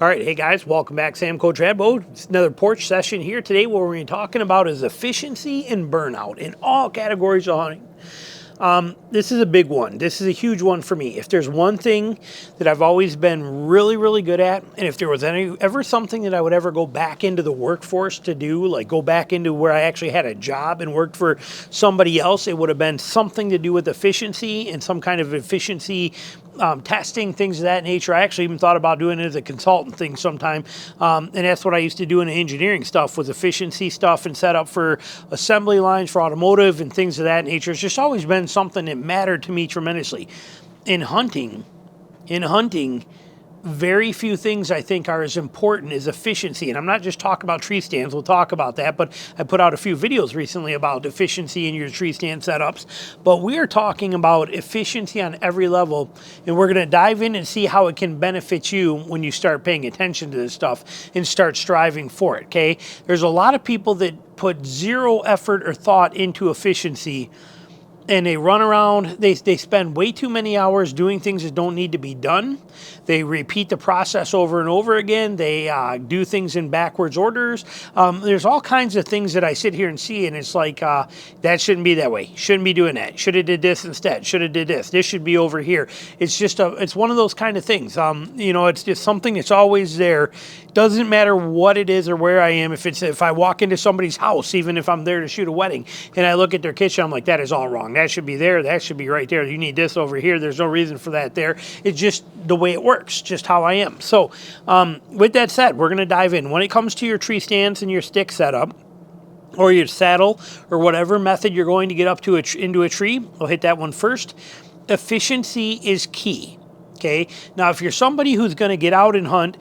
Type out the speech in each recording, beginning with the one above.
All right, hey guys, welcome back. Sam Coach Radbo. It's another porch session here today. What we're going to be talking about is efficiency and burnout in all categories of hunting. This is a big one. This is a huge one for me. If there's one thing that I've always been really, really good at, and if there was ever something that I would ever go back into the workforce to do, like go back into where I actually had a job and worked for somebody else, it would have been something to do with efficiency and some kind of efficiency testing, things of that nature. I actually even thought about doing it as a consultant thing sometime. And that's what I used to do in the engineering stuff, was efficiency stuff and set up for assembly lines for automotive and things of that nature. It's just always been something that mattered to me tremendously. In hunting, very few things I think are as important as efficiency. And I'm not just talking about tree stands, we'll talk about that, but I put out a few videos recently about efficiency in your tree stand setups. But we are talking about efficiency on every level, and we're gonna dive in and see how it can benefit you when you start paying attention to this stuff and start striving for it, okay? There's a lot of people that put zero effort or thought into efficiency, and they run around, they spend way too many hours doing things that don't need to be done. They repeat the process over and over again. They do things in backwards orders. There's all kinds of things that I sit here and see, and it's like, that shouldn't be that way. Shouldn't be doing that. Should have did this instead. Should have did this. This should be over here. It's just it's one of those kind of things. It's just something that's always there. Doesn't matter what it is or where I am. If I walk into somebody's house, even if I'm there to shoot a wedding, and I look at their kitchen, I'm like, that is all wrong. That should be there. That should be right there. You need this over here. There's no reason for that there. It's just the way it works, just how I am. So with that said, we're going to dive in. When it comes to your tree stands and your stick setup, or your saddle, or whatever method you're going to get up to into a tree, we'll hit that one first. Efficiency is key. Okay. Now, if you're somebody who's going to get out and hunt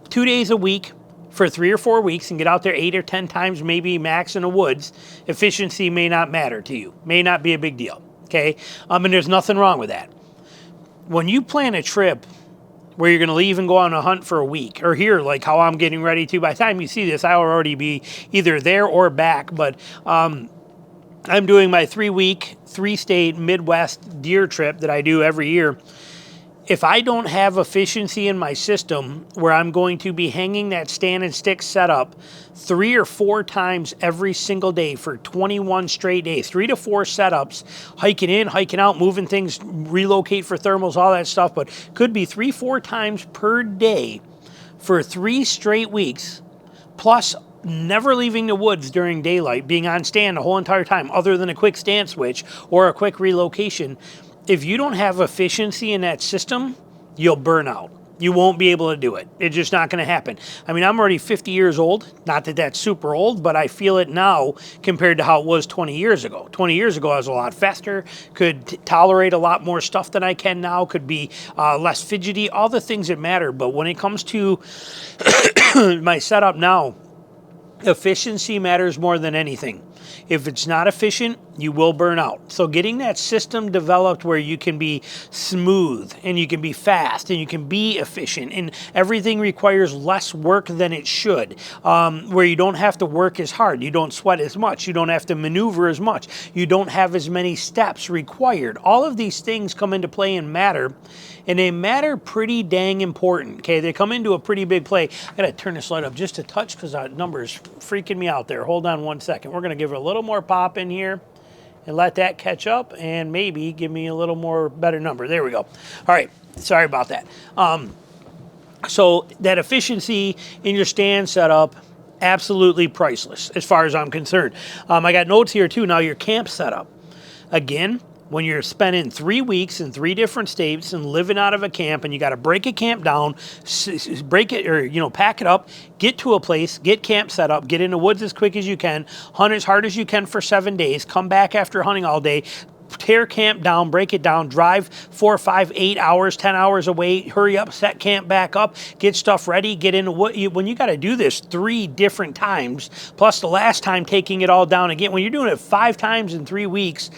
2 days a week for 3 or 4 weeks and get out there 8 or 10 times, maybe max in the woods, efficiency may not matter to you, may not be a big deal. Okay. And there's nothing wrong with that. When you plan a trip where you're going to leave and go on a hunt for a week, or here, like how I'm getting ready to, by the time you see this, I'll already be either there or back, but I'm doing my 3-week, 3-state Midwest deer trip that I do every year. If I don't have efficiency in my system where I'm going to be hanging that stand and stick setup 3 or 4 times every single day for 21 straight days, 3 to 4 setups, hiking in, hiking out, moving things, relocate for thermals, all that stuff, but could be 3-4 times per day for 3 straight weeks, plus never leaving the woods during daylight, being on stand the whole entire time, other than a quick stand switch or a quick relocation. If you don't have efficiency in that system, you'll burn out. You won't be able to do it. It's just not going to happen. I mean, I'm already 50 years old. Not that that's super old, but I feel it now compared to how it was 20 years ago. 20 years ago, I was a lot faster, could tolerate a lot more stuff than I can now, could be less fidgety, all the things that matter. But when it comes to my setup now, efficiency matters more than anything. If it's not efficient, you will burn out. So getting that system developed where you can be smooth and you can be fast and you can be efficient and everything requires less work than it should, where you don't have to work as hard, you don't sweat as much, you don't have to maneuver as much, you don't have as many steps required. All of these things come into play and matter, and they matter pretty dang important, okay? They come into a pretty big play. I gotta turn this light up just a touch because that number is freaking me out there. Hold on one second. We're gonna give it a little more pop in here and let that catch up and maybe give me a little more better number. There we go. All right, sorry about that. So that efficiency in your stand setup, absolutely priceless as far as I'm concerned. I got notes here too. Now your camp setup, again, when you're spending 3 weeks in 3 different states and living out of a camp, and you got to break a camp down, break it, or pack it up, get to a place, get camp set up, get in the woods as quick as you can, hunt as hard as you can for 7 days, come back after hunting all day, tear camp down, break it down, drive 4, 5, 8 hours, 10 hours away, hurry up, set camp back up, get stuff ready, get in the wood. When you got to do this 3 different times, plus the last time taking it all down again, when you're doing it 5 times in 3 weeks,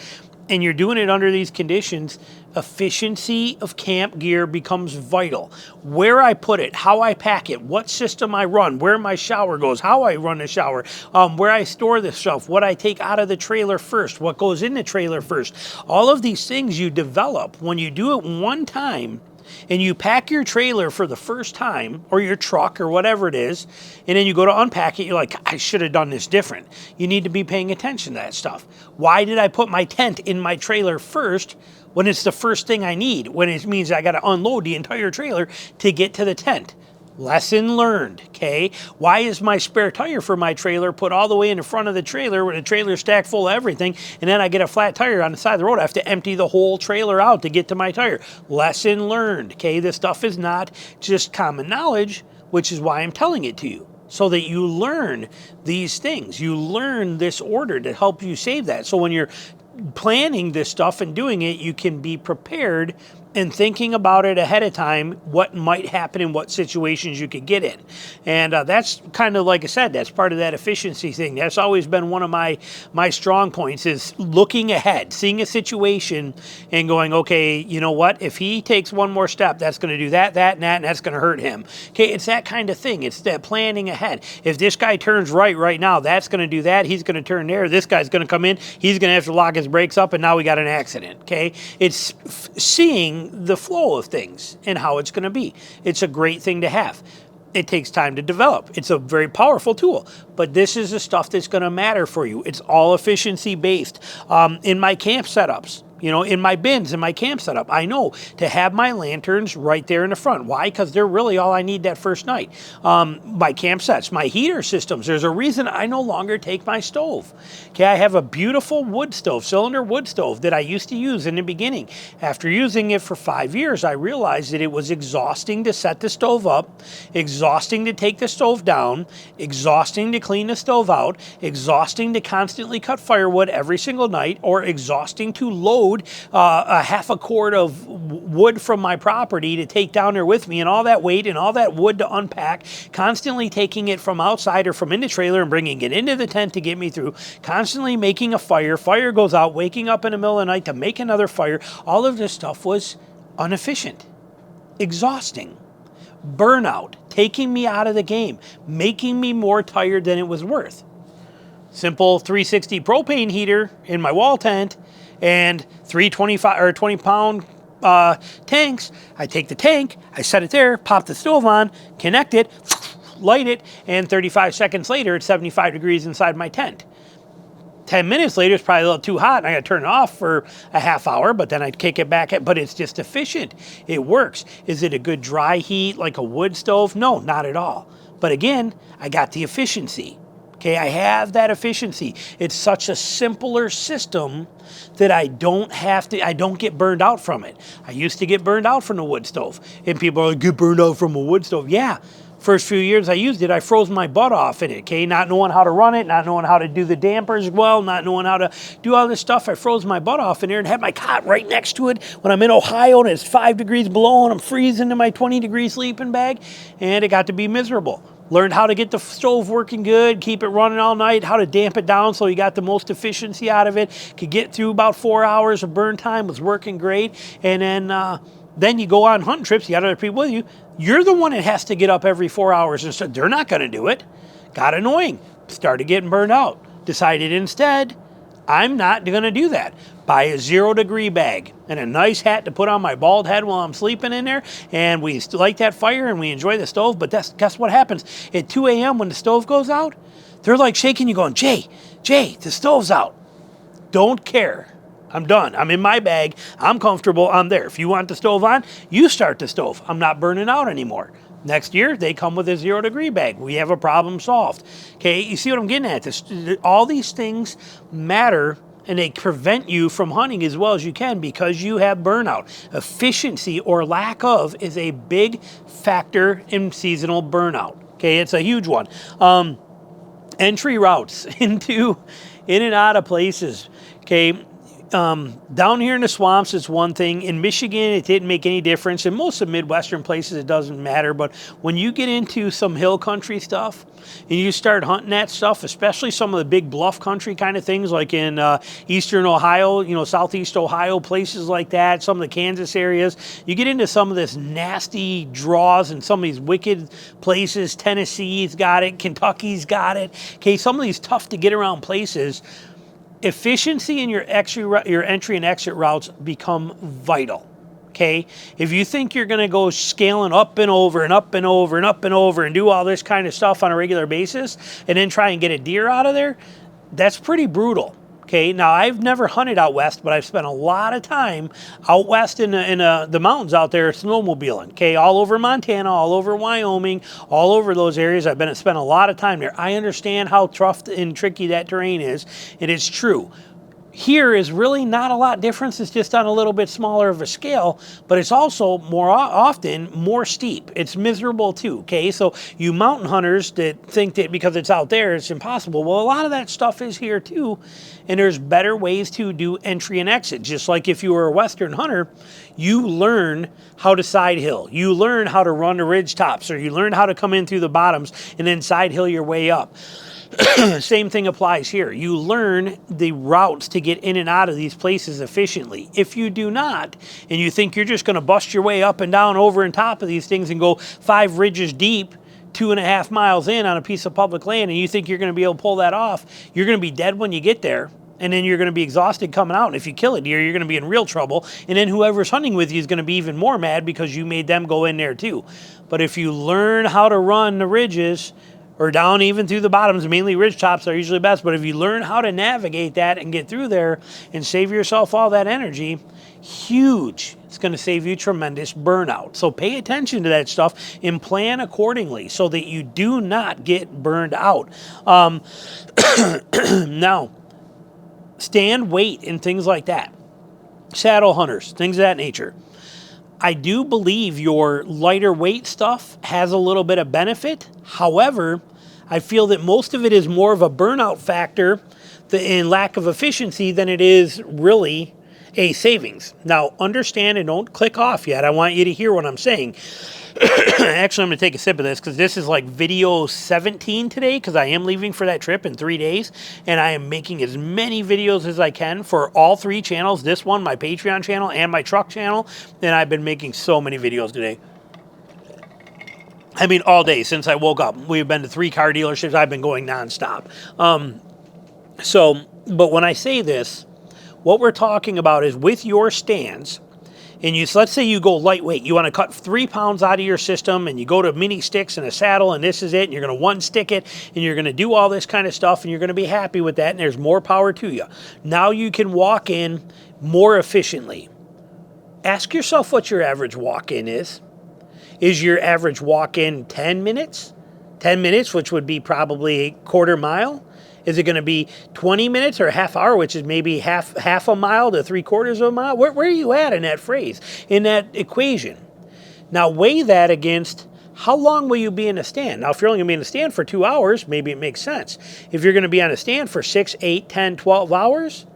and you're doing it under these conditions, efficiency of camp gear becomes vital. Where I put it, how I pack it, what system I run, where my shower goes, how I run the shower, where I store the stuff, what I take out of the trailer first, what goes in the trailer first. All of these things you develop when you do it one time. and you pack your trailer for the first time, or your truck or whatever it is, and then you go to unpack it, you're like, I should have done this different. You need to be paying attention to that stuff. Why did I put my tent in my trailer first when it's the first thing I need, when it means I got to unload the entire trailer to get to the tent? Lesson learned, okay? Why is my spare tire for my trailer put all the way in the front of the trailer when the trailer's stacked full of everything, and then I get a flat tire on the side of the road? I have to empty the whole trailer out to get to my tire. Lesson learned, okay? This stuff is not just common knowledge, which is why I'm telling it to you, so that you learn these things. You learn this order to help you save that. So when you're planning this stuff and doing it, you can be prepared and thinking about it ahead of time, what might happen in what situations you could get in. And that's kind of, like I said, that's part of that efficiency thing. That's always been one of my strong points, is looking ahead, seeing a situation and going, okay, you know what? If he takes one more step, that's going to do that, and that's going to hurt him. Okay, it's that kind of thing. It's that planning ahead. If this guy turns right now, that's going to do that. He's going to turn there. This guy's going to come in. He's going to have to lock his brakes up, and now we got an accident. Okay, it's seeing the flow of things and how it's going to be. It's a great thing to have. It takes time to develop. It's a very powerful tool, but this is the stuff that's going to matter for you. It's all efficiency based. In my camp setups, you know, in my bins, in my camp setup, I know to have my lanterns right there in the front. Why? Because they're really all I need that first night. My camp sets, my heater systems, there's a reason I no longer take my stove. Okay, I have a beautiful wood stove, cylinder wood stove that I used to use in the beginning. After using it for 5 years, I realized that it was exhausting to set the stove up, exhausting to take the stove down, exhausting to clean the stove out, exhausting to constantly cut firewood every single night, or exhausting to load a half a cord of wood from my property to take down there with me, and all that weight and all that wood to unpack, constantly taking it from outside or from in the trailer and bringing it into the tent to get me through, constantly making a fire goes out, waking up in the middle of the night to make another fire. All of this stuff was inefficient, exhausting, burnout, taking me out of the game, making me more tired than it was worth. Simple 360 propane heater in my wall tent and 325 or 20-pound tanks. I take the tank, I set it there, pop the stove on, connect it, light it, and 35 seconds later, it's 75 degrees inside my tent. 10 minutes later, it's probably a little too hot, and I gotta turn it off for a half hour, but then I'd kick it back, but it's just efficient. It works. Is it a good dry heat like a wood stove? No, not at all. But again, I got the efficiency. Okay, I have that efficiency. It's such a simpler system that I don't get burned out from it. I used to get burned out from the wood stove. And people are like, get burned out from a wood stove. Yeah, first few years I used it, I froze my butt off in it, okay? Not knowing how to run it, not knowing how to do the dampers well, not knowing how to do all this stuff. I froze my butt off in there and had my cot right next to it when I'm in Ohio and it's 5 degrees below and I'm freezing in my 20-degree sleeping bag, and it got to be miserable. Learned how to get the stove working good, keep it running all night, how to damp it down so you got the most efficiency out of it. Could get through about 4 hours of burn time, was working great. And then you go on hunting trips, you got other people with you. You're the one that has to get up every 4 hours and said, they're not going to do it. Got annoying. Started getting burned out. Decided instead, I'm not going to do that. Buy a 0-degree bag and a nice hat to put on my bald head while I'm sleeping in there. And we light that fire and we enjoy the stove. But guess what happens? At 2 a.m. when the stove goes out, they're like shaking you going, Jay, the stove's out. Don't care. I'm done. I'm in my bag. I'm comfortable. I'm there. If you want the stove on, you start the stove. I'm not burning out anymore. Next year, they come with a 0-degree bag. We have a problem solved. Okay, you see what I'm getting at? All these things matter, and they prevent you from hunting as well as you can because you have burnout. Efficiency or lack of is a big factor in seasonal burnout. Okay, it's a huge one. Entry routes in and out of places. Okay, down here in the swamps, it's one thing. In Michigan, it didn't make any difference. In most of the Midwestern places, it doesn't matter. But when you get into some hill country stuff and you start hunting that stuff, especially some of the big bluff country kind of things like in eastern Ohio, southeast Ohio, places like that, some of the Kansas areas, you get into some of this nasty draws and some of these wicked places. Tennessee's got it. Kentucky's got it. Okay, some of these tough to get around places. Efficiency in your entry and exit routes become vital. Okay, if you think you're going to go scaling up and over and up and over and up and over and do all this kind of stuff on a regular basis and then try and get a deer out of there, that's pretty brutal. Okay, now I've never hunted out west, but I've spent a lot of time out west in the mountains out there snowmobiling. Okay, all over Montana, all over Wyoming, all over those areas. I've spent a lot of time there. I understand how tough and tricky that terrain is, and it's true. Here is really not a lot difference. It's just on a little bit smaller of a scale, but it's also more often more steep. It's miserable too, okay? So you mountain hunters that think that because it's out there, it's impossible. Well, a lot of that stuff is here too, and there's better ways to do entry and exit. Just like if you were a Western hunter, you learn how to side hill. You learn how to run the ridge tops, or you learn how to come in through the bottoms and then side hill your way up. Same thing applies here. You learn the routes to get in and out of these places efficiently. If you do not, and you think you're just going to bust your way up and down over and top of these things and go 5 ridges deep, 2.5 miles in on a piece of public land, and you think you're going to be able to pull that off, you're going to be dead when you get there. And then you're going to be exhausted coming out. And if you kill a deer, you're going to be in real trouble. And then whoever's hunting with you is going to be even more mad because you made them go in there too. But if you learn how to run the ridges, or down even through the bottoms, mainly ridge tops are usually best, but if you learn how to navigate that and get through there and save yourself all that energy, huge. It's going to save you tremendous burnout. So pay attention to that stuff and plan accordingly so that you do not get burned out. Now, stand weight and things like that. Saddle hunters, things of that nature. I do believe your lighter weight stuff has a little bit of benefit. However, I feel that most of it is more of a burnout factor and lack of efficiency than it is really a savings. Now, understand and don't click off yet. I want you to hear what I'm saying. Actually, I'm going to take a sip of this because this is like video 17 today because I am leaving for that trip in 3 days, and I am making as many videos as I can for all 3 channels, this one, my Patreon channel, and my truck channel, and I've been making so many videos today. I mean, all day since I woke up. We've been to 3 car dealerships. I've been going nonstop. But when I say this, what we're talking about is with your stands, and let's say you go lightweight, you want to cut 3 pounds out of your system, and you go to mini sticks and a saddle, and this is it, and you're going to 1-stick it, and you're going to do all this kind of stuff, and you're going to be happy with that, and there's more power to you. Now you can walk in more efficiently. Ask yourself what your average walk-in is. Is your average walk-in 10 minutes? 10 minutes, which would be probably a quarter mile? Is it going to be 20 minutes or a half hour, which is maybe half a mile to 3/4 of a mile? Where are you at in that phrase, in that equation? Now weigh that against how long will you be in a stand? Now, if you're only going to be in a stand for 2 hours, maybe it makes sense. If you're going to be on a stand for 6, 8, 10, 12 hours,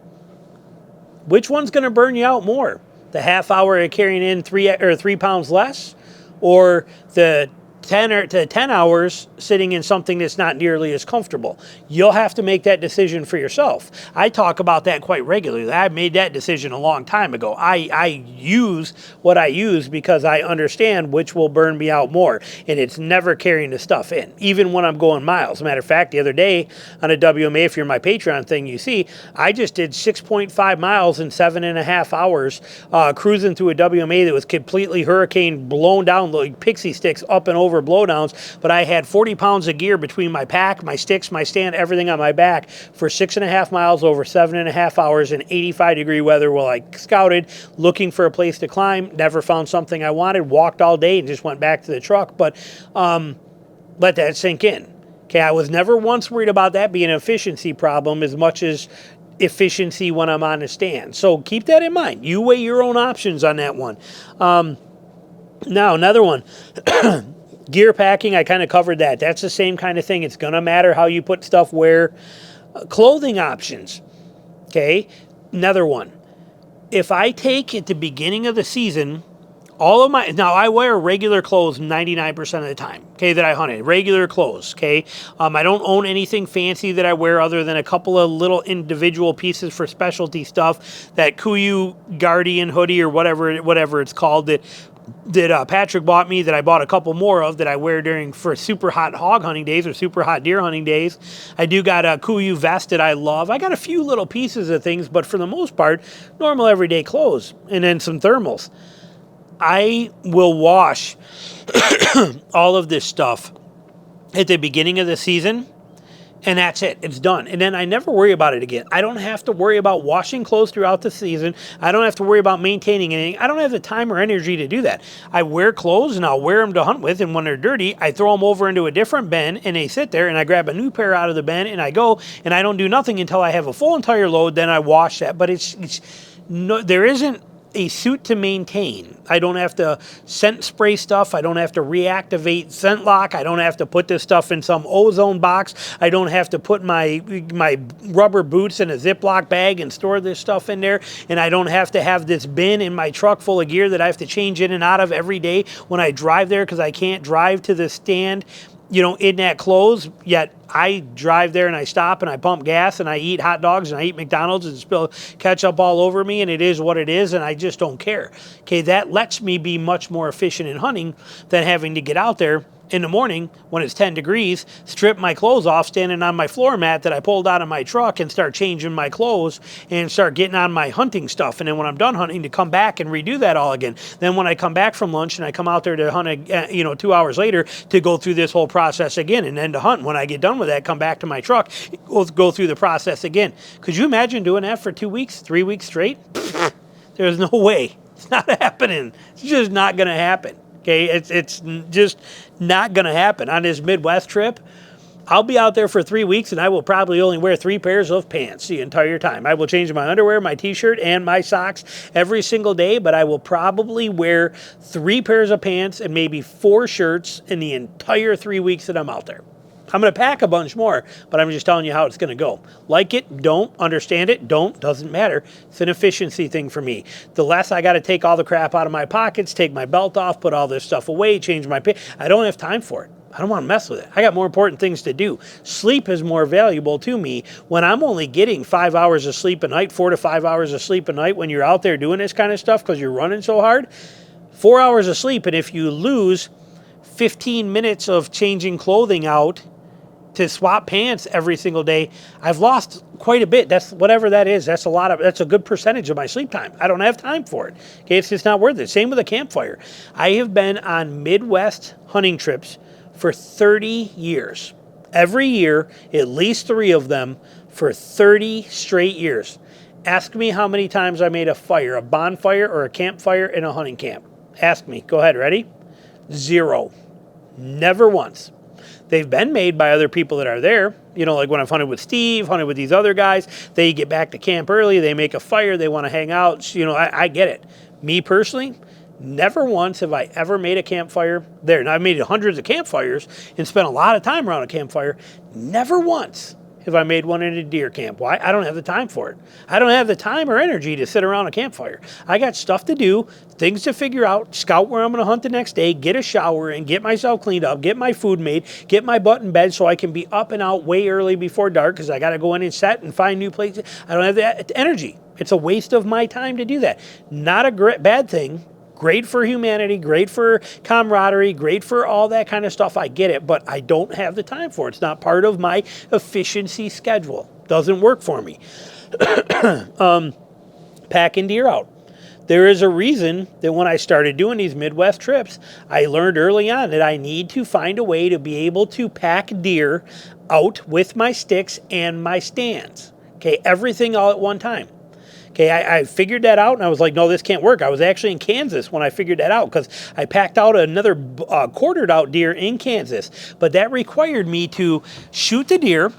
which one's going to burn you out more? The half hour of carrying in 3 pounds less, or the 10 hours sitting in something that's not nearly as comfortable? You'll have to make that decision for yourself. I talk about that quite regularly. I made that decision a long time ago. I use what I use because I understand which will burn me out more, and it's never carrying the stuff in, even when I'm going miles. As a matter of fact, the other day on a WMA, if you're my Patreon thing, you see, I just did 6.5 miles in 7.5 hours, cruising through a WMA that was completely hurricane blown down, like pixie sticks up and over blowdowns, but I had 40 pounds of gear between my pack, my sticks, my stand, everything on my back for 6.5 miles over 7.5 hours in 85-degree weather while I scouted, looking for a place to climb, never found something I wanted, walked all day and just went back to the truck. But let that sink in. Okay, I was never once worried about that being an efficiency problem as much as efficiency when I'm on the stand. So keep that in mind. You weigh your own options on that one. Now, another one. Gear packing, I kind of covered that. That's the same kind of thing. It's going to matter how you put stuff where. Clothing options. Okay, another one. If I take at the beginning of the season, now I wear regular clothes 99% of the time, okay, that I hunt in. Regular clothes, okay? I don't own anything fancy that I wear other than a couple of little individual pieces for specialty stuff, that Kuiu Guardian hoodie or whatever it's called that Patrick bought me, that I bought a couple more of that I wear for super hot hog hunting days or super hot deer hunting days. I do got a Kuiu vest that I love. I got a few little pieces of things, but for the most part, normal everyday clothes, and then some thermals. I will wash all of this stuff at the beginning of the season, and that's it. It's done. And then I never worry about it again. I don't have to worry about washing clothes throughout the season. I don't have to worry about maintaining anything. I don't have the time or energy to do that. I wear clothes, and I'll wear them to hunt with, and when they're dirty, I throw them over into a different bin, and they sit there, and I grab a new pair out of the bin, and I go, and I don't do nothing until I have a full entire load. Then I wash that. But it's no, there isn't a suit to maintain. I don't have to scent spray stuff. I don't have to reactivate scent lock. I don't have to put this stuff in some ozone box. I don't have to put my rubber boots in a Ziploc bag and store this stuff in there. And I don't have to have this bin in my truck full of gear that I have to change in and out of every day when I drive there, because I can't drive to the stand, you know, in that clothes. Yet I drive there and I stop and I pump gas and I eat hot dogs and I eat McDonald's and spill ketchup all over me, and it is what it is, and I just don't care. Okay, that lets me be much more efficient in hunting than having to get out there in the morning when it's 10 degrees, strip my clothes off, standing on my floor mat that I pulled out of my truck, and start changing my clothes and start getting on my hunting stuff. And then when I'm done hunting, to come back and redo that all again. Then when I come back from lunch and I come out there to hunt, 2 hours later, to go through this whole process again, and then to hunt. When I get done with that, come back to my truck, go through the process again. Could you imagine doing that for 2 weeks, 3 weeks straight? There's no way. It's not happening. It's just not going to happen. Okay, it's just not going to happen. On this Midwest trip, I'll be out there for 3 weeks, and I will probably only wear 3 pairs of pants the entire time. I will change my underwear, my t-shirt, and my socks every single day, but I will probably wear 3 pairs of pants and maybe 4 shirts in the entire 3 weeks that I'm out there. I'm going to pack a bunch more, but I'm just telling you how it's going to go. Like it, don't. Understand it, don't. Doesn't matter. It's an efficiency thing for me. The less I got to take all the crap out of my pockets, take my belt off, put all this stuff away, change my pay. I don't have time for it. I don't want to mess with it. I got more important things to do. Sleep is more valuable to me when I'm only getting 5 hours of sleep a night, 4 to 5 hours of sleep a night when you're out there doing this kind of stuff because you're running so hard. 4 hours of sleep, and if you lose 15 minutes of changing clothing out to swap pants every single day, I've lost quite a bit. That's whatever that is. That's a good percentage of my sleep time. I don't have time for it. Okay, it's just not worth it. Same with a campfire. I have been on Midwest hunting trips for 30 years. Every year, at least 3 of them for 30 straight years. Ask me how many times I made a fire, a bonfire or a campfire in a hunting camp. Ask me. Go ahead. Ready? 0. Never once. They've been made by other people that are there. You know, like when I've hunted with Steve, hunted with these other guys, they get back to camp early, they make a fire, they want to hang out. You know, I get it. Me personally, never once have I ever made a campfire there. Now, I've made hundreds of campfires and spent a lot of time around a campfire. Never once have I made one in a deer camp. Why? I don't have the time for it. I don't have the time or energy to sit around a campfire. I got stuff to do, things to figure out, scout where I'm going to hunt the next day, get a shower and get myself cleaned up, get my food made, get my butt in bed so I can be up and out way early before dark because I got to go in and set and find new places. I don't have that energy. It's a waste of my time to do that. Not a bad thing. Great for humanity, great for camaraderie, great for all that kind of stuff. I get it, but I don't have the time for it. It's not part of my efficiency schedule. Doesn't work for me. Packing deer out. There is a reason that when I started doing these Midwest trips, I learned early on that I need to find a way to be able to pack deer out with my sticks and my stands. Okay, everything all at one time. Okay, I figured that out, and I was like, no, this can't work. I was actually in Kansas when I figured that out because I packed out another quartered out deer in Kansas. But that required me to shoot the deer,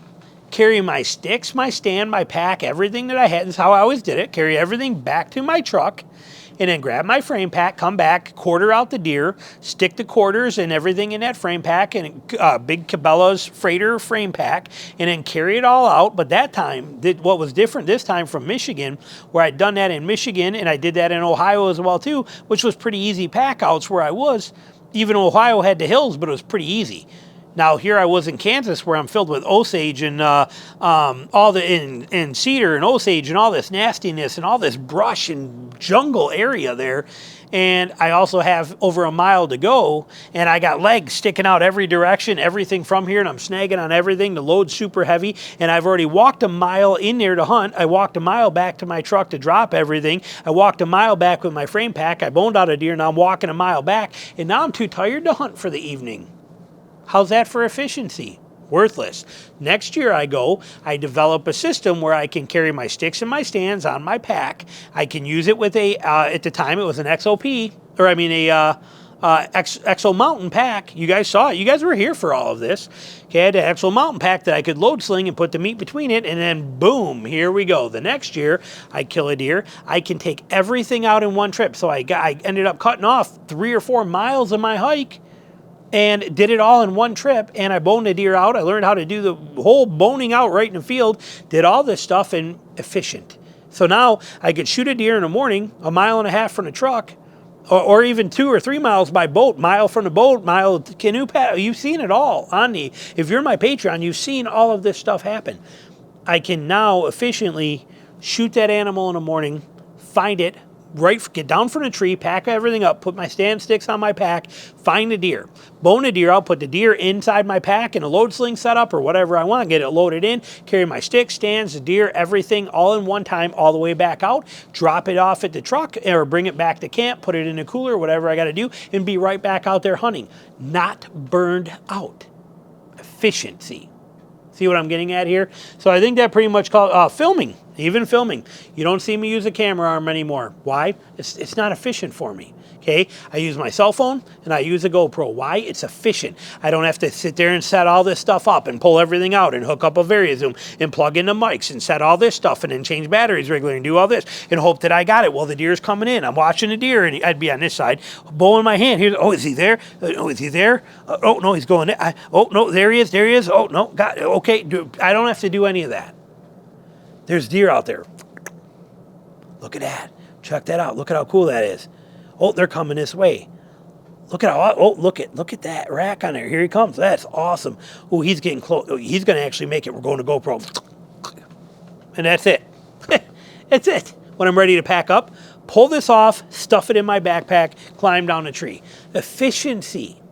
carry my sticks, my stand, my pack, everything that I had. This is how I always did it. Carry everything back to my truck, and then grab my frame pack, come back, quarter out the deer, stick the quarters and everything in that frame pack, and big Cabela's freighter frame pack, and then carry it all out. But that time, what was different this time from Michigan, where I'd done that in Michigan, and I did that in Ohio as well too, which was pretty easy pack outs where I was. Even Ohio had the hills, but it was pretty easy. Now here I was in Kansas where I'm filled with Osage and all the in cedar and Osage and all this nastiness and all this brush and jungle area there. And I also have over a mile to go, and I got legs sticking out every direction, everything from here, and I'm snagging on everything. The load's super heavy, and I've already walked a mile in there to hunt. I walked a mile back to my truck to drop everything. I walked a mile back with my frame pack. I boned out a deer, and now I'm walking a mile back, and now I'm too tired to hunt for the evening. How's that for efficiency? Worthless. Next year I develop a system where I can carry my sticks and my stands on my pack. I can use it with at the time it was an XOP, or I mean a Exo Mountain pack. You guys saw it. You guys were here for all of this. Okay, I had an Exo Mountain pack that I could load sling and put the meat between it, and then boom, here we go. The next year I kill a deer. I can take everything out in one trip. So I ended up cutting off 3 or 4 miles of my hike and did it all in one trip, and I boned a deer out. I learned how to do the whole boning out right in the field, did all this stuff, and efficient. So now I could shoot a deer in the morning, 1.5 miles from the truck, or even 2 or 3 miles by boat, mile from the boat, mile canoe paddle. You've seen it all if you're my Patreon, you've seen all of this stuff happen. I can now efficiently shoot that animal in the morning, find it, get down from the tree, pack everything up, put my stand sticks on my pack, find a deer, bone a deer out, put the deer inside my pack in a load sling setup or whatever I want, get it loaded in, carry my sticks, stands, the deer, everything all in one time, all the way back out, drop it off at the truck or bring it back to camp, put it in a cooler, whatever I got to do, and be right back out there hunting. Not burned out. Efficiency. See what I'm getting at here? So I think that pretty much called filming. Even filming. You don't see me use a camera arm anymore. Why? It's not efficient for me. Okay? I use my cell phone and I use a GoPro. Why? It's efficient. I don't have to sit there and set all this stuff up and pull everything out and hook up a VariZoom and plug in the mics and set all this stuff and then change batteries regularly and do all this and hope that I got it while the deer's coming in. I'm watching the deer and I'd be on this side, bow in my hand. Here's, oh, is he there? Oh, is he there? Oh, no, he's going there. Oh, no, there he is. There he is. Oh, no, got it. Okay, I don't have to do any of that. There's deer out there. Look at that. Check that out. Look at how cool that is. Oh, they're coming this way. Look at how, oh, look at that rack on there. Here he comes. That's awesome. Oh, he's getting close. Oh, he's going to actually make it. We're going to GoPro. And that's it. That's it. When I'm ready to pack up, pull this off, stuff it in my backpack, climb down a tree. Efficiency.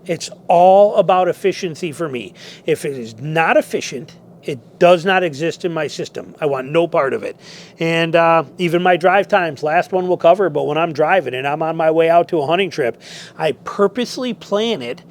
It's all about efficiency for me. If it is not efficient, it does not exist in my system. I want no part of it. And even my drive times, last one we'll cover, but when I'm driving and I'm on my way out to a hunting trip, I purposely plan it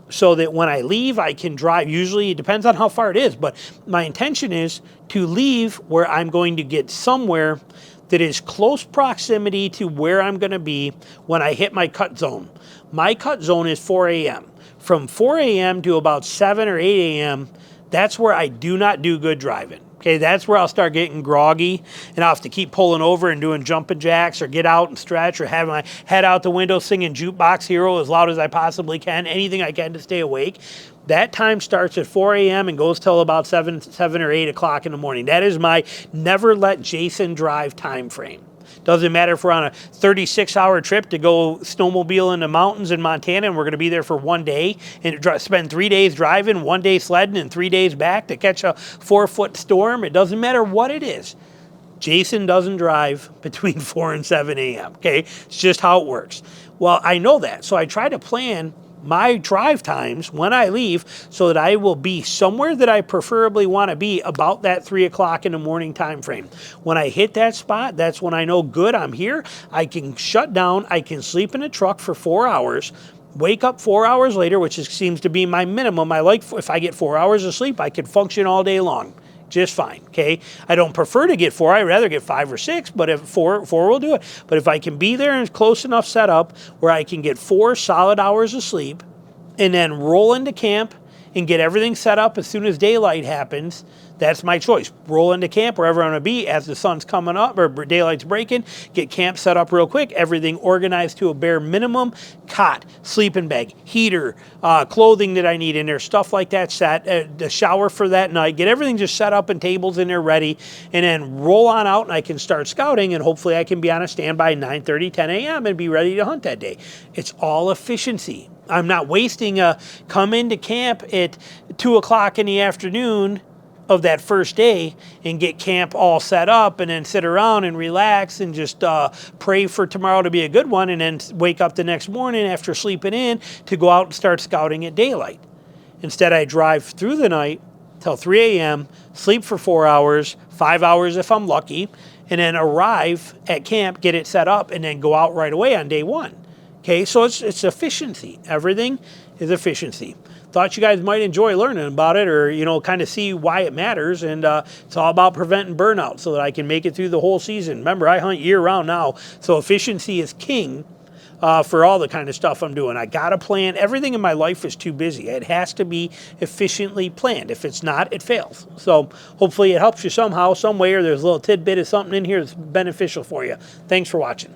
so that when I leave, I can drive. Usually it depends on how far it is, but my intention is to leave where I'm going to get somewhere that is close proximity to where I'm going to be when I hit my cut zone. My cut zone is 4 a.m. From 4 a.m. to about 7 or 8 a.m., that's where I do not do good driving. Okay, that's where I'll start getting groggy and I'll have to keep pulling over and doing jumping jacks or get out and stretch or have my head out the window singing Jukebox Hero as loud as I possibly can, anything I can to stay awake. That time starts at 4 a.m. and goes till about 7 or 8 o'clock in the morning. That is my never let Jason drive time frame. Doesn't matter if we're on a 36-hour trip to go snowmobile in the mountains in Montana and we're going to be there for 1 day and spend 3 days driving, 1 day sledding, and 3 days back to catch a 4-foot storm. It doesn't matter what it is. Jason doesn't drive between 4 and 7 a.m., okay? It's just how it works. Well, I know that, so I try to plan my drive times when I leave so that I will be somewhere that I preferably want to be about that 3 o'clock in the morning time frame. When I hit that spot, that's when I know, good, I'm here. I can shut down. I can sleep in a truck for 4 hours, wake up 4 hours later, which seems to be my minimum. I like, if I get 4 hours of sleep, I can function all day long just fine, okay? I don't prefer to get 4. I'd rather get 5 or 6, but if 4 will do it. But if I can be there and close enough set up where I can get 4 solid hours of sleep and then roll into camp and get everything set up as soon as daylight happens, That's my choice. Roll into camp wherever I'm going to be as the sun's coming up or daylight's breaking. Get camp set up real quick. Everything organized to a bare minimum. Cot, sleeping bag, heater, clothing that I need in there, stuff like that set. The shower for that night. Get everything just set up and tables in there ready. And then roll on out and I can start scouting, and hopefully I can be on a standby 9:30, 10 a.m. and be ready to hunt that day. It's all efficiency. I'm not wasting come into camp at 2 o'clock in the afternoon of that first day and get camp all set up and then sit around and relax and just pray for tomorrow to be a good one, and then wake up the next morning after sleeping in to go out and start scouting at daylight. Instead, I drive through the night till 3 a.m., sleep for 4 hours, 5 hours if I'm lucky, and then arrive at camp, get it set up, and then go out right away on day one. Okay, so it's efficiency. Everything is efficiency. Thought you guys might enjoy learning about it, or, you know, kind of see why it matters. And it's all about preventing burnout so that I can make it through the whole season. Remember, I hunt year round now, so efficiency is king for all the kind of stuff I'm doing. I got to plan. Everything in my life is too busy. It has to be efficiently planned. If it's not, it fails. So hopefully it helps you somehow, some way, or there's a little tidbit of something in here that's beneficial for you. Thanks for watching.